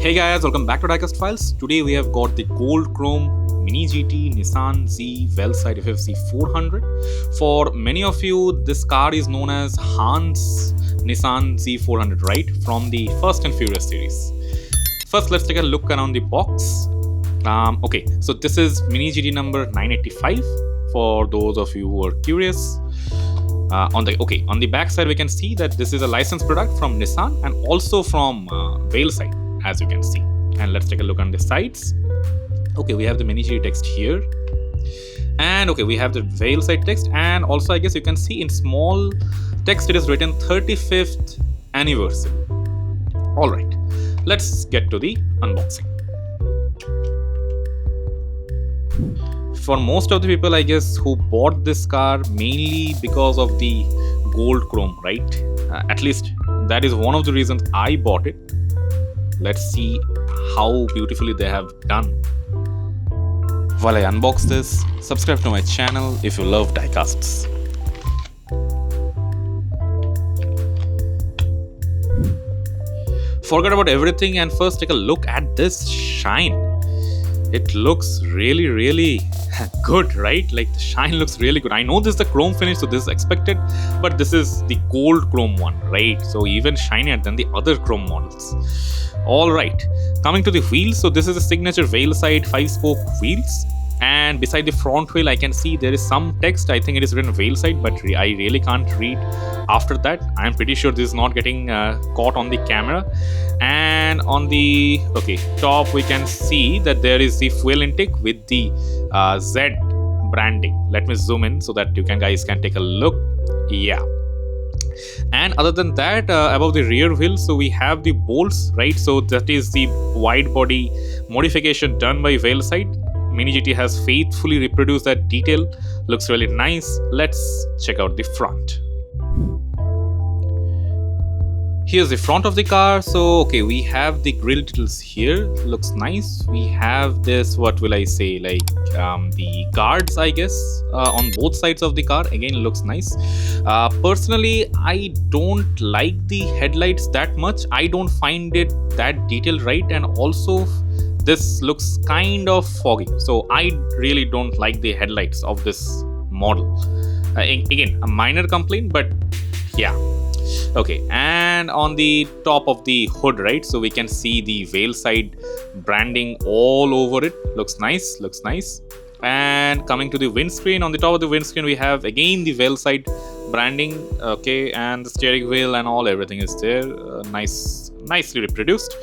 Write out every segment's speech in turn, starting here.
Hey guys, welcome back to Diecast Files. Today we have got the Gold Chrome Mini GT Nissan Z Veilside FFZ400. For many of you, this car is known as Hans Nissan Z400, right? From the Fast and Furious series. First, let's take a look around the box. Okay, so this is Mini GT number 985 for those of you who are curious. On the back side, we can see that this is a licensed product from Nissan and also from Veilside, as you can see. And let's take a look on the sides. Okay, we have the Mini GT text here. And okay, we have the Veilside text. And also, I guess you can see in small text, it is written 35th anniversary. Alright, let's get to the unboxing. For most of the people, I guess, who bought this car mainly because of the gold chrome, right? At least that is one of the reasons I bought it. Let's see how beautifully they have done. While I unbox this, subscribe to my channel if you love diecasts. Forget about everything and first take a look at this shine. It looks really good, right? Like the shine looks really good. I know this is the chrome finish, so this is expected, but this is the gold chrome one, right? So even shinier than the other chrome models. All right, coming to the wheels. So this is a signature Veilside 5-spoke wheels, and beside the front wheel I can see there is some text. I think it is written Veilside, but I really can't read after that. I'm pretty sure this is not getting caught on the camera. And on the top we can see that there is the fuel intake with the Z branding. Let me zoom in so that you guys can take a look. Yeah. And other than that, above the rear wheel, so we have the bolts, right? So that is the wide body modification done by Veilside. Mini GT has faithfully reproduced that detail. Looks really nice. Let's check out the front. Here's the front of the car. So okay, we have the grille details here. Looks nice. We have this, what will I say, like the guards, I guess, on both sides of the car. Again, looks nice. Personally, I don't like the headlights that much. I don't find it that detailed, right? And also this looks kind of foggy, so I really don't like the headlights of this model. Again, a minor complaint, but yeah. Okay, and on the top of the hood, right, so we can see the Veilside branding all over it. Looks nice. And coming to the windscreen, on the top of the windscreen we have again the Veilside branding. Okay, and the steering wheel and everything is there. Nicely reproduced.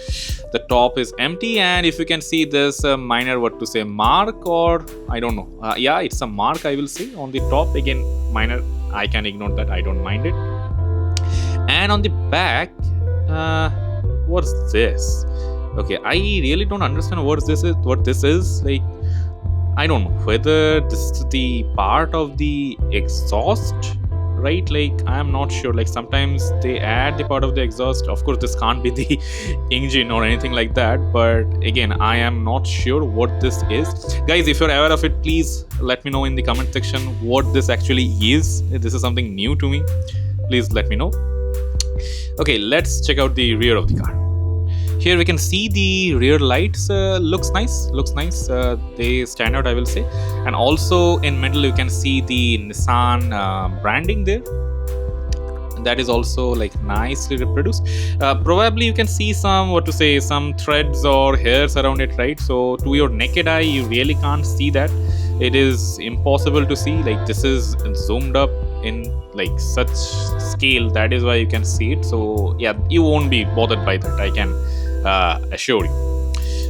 The top is empty, and if you can see there's a minor, mark, or I don't know. Yeah, it's a mark, I will say, on the top. Again, minor, I can ignore that, I don't mind it. And on the back, what's this? Okay, I really don't understand what this is. Like, I don't know whether this is the part of the exhaust, right? Like, I'm not sure. Like, sometimes they add the part of the exhaust. Of course, this can't be the engine or anything like that, but again, I am not sure what this is. Guys, if you're aware of it, please let me know in the comment section what this actually is. This is something new to me. Please let me know. Okay, let's check out the rear of the car. Here we can see the rear lights. Looks nice. They stand out, I will say. And also in middle you can see the Nissan branding there. That is also like nicely reproduced. Probably you can see some threads or hairs around it, right? So to your naked eye you really can't see that. It is impossible to see. Like, this is zoomed up in like such scale, that is why you can see it. So yeah, you won't be bothered by that, I can assure you.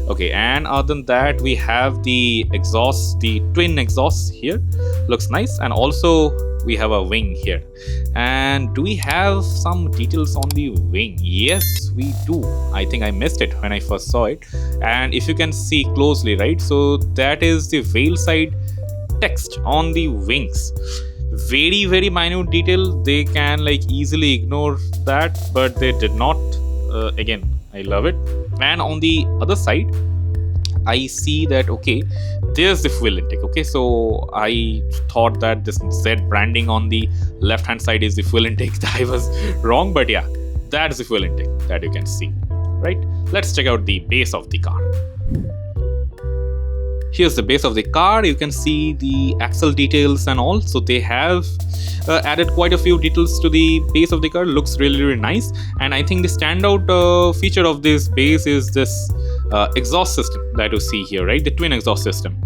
Okay, and other than that we have the exhaust, the twin exhausts here. Looks nice. And also we have a wing here. And do we have some details on the wing? Yes, we do. I think I missed it when I first saw it. And if you can see closely, right, so that is the Veilside text on the wings. Very minute detail. They can like easily ignore that, but they did not. Again, I love it. And on the other side I see that, okay, there's the fuel intake. Okay, so I thought that this Z branding on the left hand side is the fuel intake. I was wrong, but yeah, that is the fuel intake that you can see. right? Let's check out the base of the car. Here's the base of the car. You can see the axle details and all. So they have added quite a few details to the base of the car. Looks really nice. And I think the standout feature of this base is this exhaust system that you see here, right? The twin exhaust system.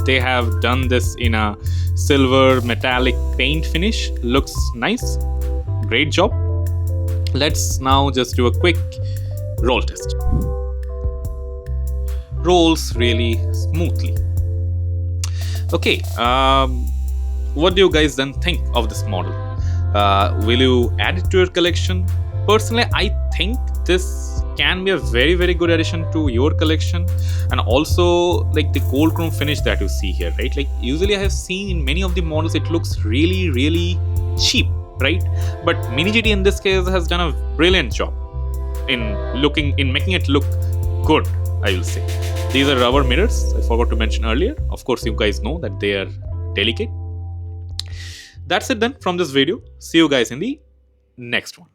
They have done this in a silver metallic paint finish. Looks nice. Great job. Let's now just do a quick roll test. Rolls really smoothly. Okay, what do you guys then think of this model? Will you add it to your collection? Personally, I think this can be a very good addition to your collection. And also like the gold chrome finish that you see here, right? Like usually I have seen in many of the models it looks really cheap, right? But Mini GT in this case has done a brilliant job in making it look good, I will say. These are rubber mirrors, I forgot to mention earlier. Of course, you guys know that they are delicate. That's it then from this video. See you guys in the next one.